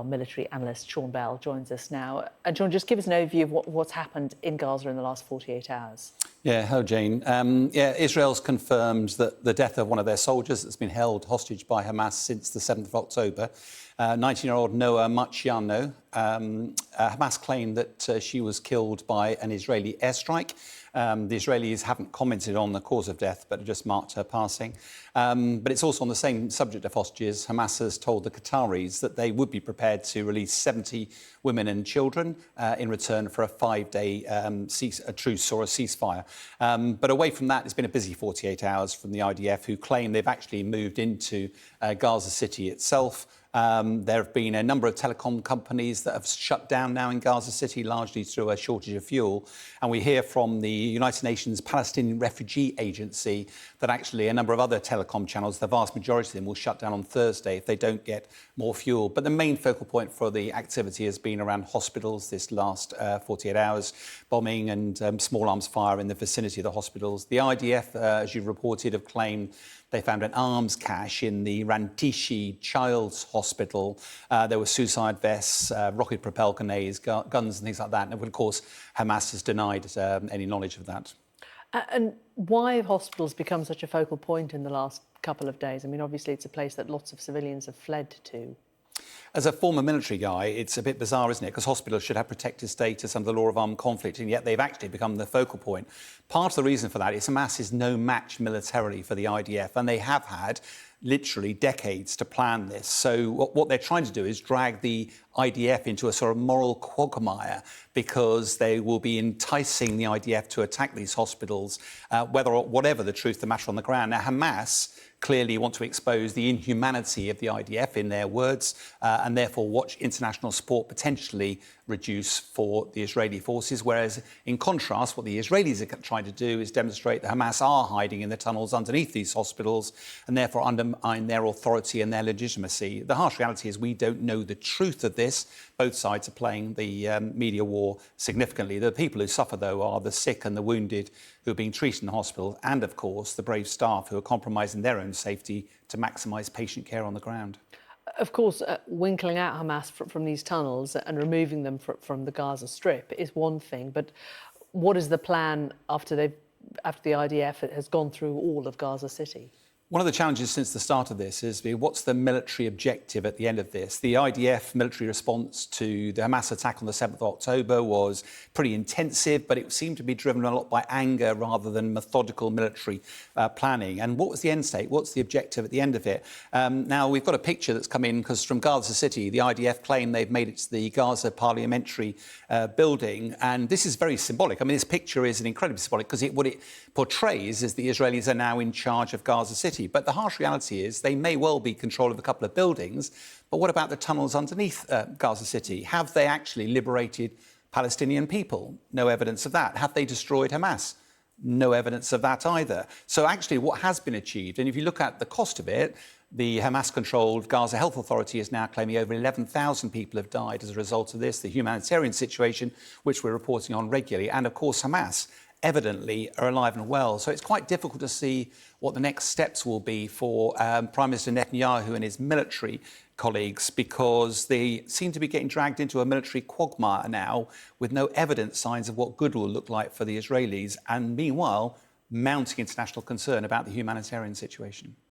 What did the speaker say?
our military analyst, Sean Bell, joins us now. And Sean, just give us an overview of what's happened in Gaza in the last 48 hours. Yeah, hello, Jane. Israel's confirmed that the death of one of their soldiers that's been held hostage by Hamas since the 7th of October, 19-year-old Noah Marciano. Hamas claimed that she was killed by an Israeli airstrike. The Israelis haven't commented on the cause of death, but have just marked her passing. But it's also on the same subject of hostages. Hamas has told the Qataris that they would be prepared to release 70 women and children in return for a 5-day truce or a ceasefire. But away from that, it's been a busy 48 hours from the IDF, who claim they've actually moved into Gaza City itself. There have been a number of telecom companies that have shut down now in Gaza City, largely through a shortage of fuel. And we hear from the United Nations Palestinian Refugee Agency that actually a number of other telecom channels, the vast majority of them, will shut down on Thursday if they don't get more fuel. But the main focal point for the activity has been around hospitals this last 48 hours, bombing and small arms fire in the vicinity of the hospitals. The IDF, as you've reported, have claimed they found an arms cache in the Rantisi Child's Hospital. There were suicide vests, rocket-propelled grenades, guns and things like that. And of course, Hamas has denied any knowledge of that. And why have hospitals become such a focal point in the last couple of days? I mean, obviously, it's a place that lots of civilians have fled to. As a former military guy, it's a bit bizarre, isn't it? Because hospitals should have protected status under the law of armed conflict, and yet they've actually become the focal point. Part of the reason for that is Hamas is no match militarily for the IDF, and they have had literally decades to plan this. So what they're trying to do is drag the IDF into a sort of moral quagmire, because they will be enticing the IDF to attack these hospitals, whatever the truth, the matter on the ground. Now, Hamas clearly want to expose the inhumanity of the IDF, in their words, and therefore watch international support potentially reduce for the Israeli forces. Whereas, in contrast, what the Israelis are trying to do is demonstrate that Hamas are hiding in the tunnels underneath these hospitals and therefore undermine their authority and their legitimacy. The harsh reality is we don't know the truth of this. Both sides are playing the media war significantly. The people who suffer, though, are the sick and the wounded who are being treated in the hospital, and, of course, the brave staff who are compromising their own safety to maximise patient care on the ground. Of course, winkling out Hamas from these tunnels and removing them from the Gaza Strip is one thing, but what is the plan after the IDF has gone through all of Gaza City? One of the challenges since the start of this is what's the military objective at the end of this? The IDF military response to the Hamas attack on the 7th of October was pretty intensive, but it seemed to be driven a lot by anger rather than methodical military planning. And what was the end state? What's the objective at the end of it? Now, we've got a picture that's come in because from Gaza City, the IDF claim they've made it to the Gaza parliamentary building. And this is very symbolic. I mean, this picture is incredibly symbolic because what it portrays is the Israelis are now in charge of Gaza City. But the harsh reality is they may well be control of a couple of buildings, but what about the tunnels underneath Gaza City? Have they actually liberated Palestinian people? No evidence of that. Have they destroyed Hamas? No evidence of that either. So actually what has been achieved, and if you look at the cost of it, the Hamas-controlled Gaza Health Authority is now claiming over 11,000 people have died as a result of this, the humanitarian situation, which we're reporting on regularly, and of course Hamas evidently are alive and well. So it's quite difficult to see what the next steps will be for Prime Minister Netanyahu and his military colleagues, because they seem to be getting dragged into a military quagmire now with no evident signs of what good will look like for the Israelis, and meanwhile mounting international concern about the humanitarian situation.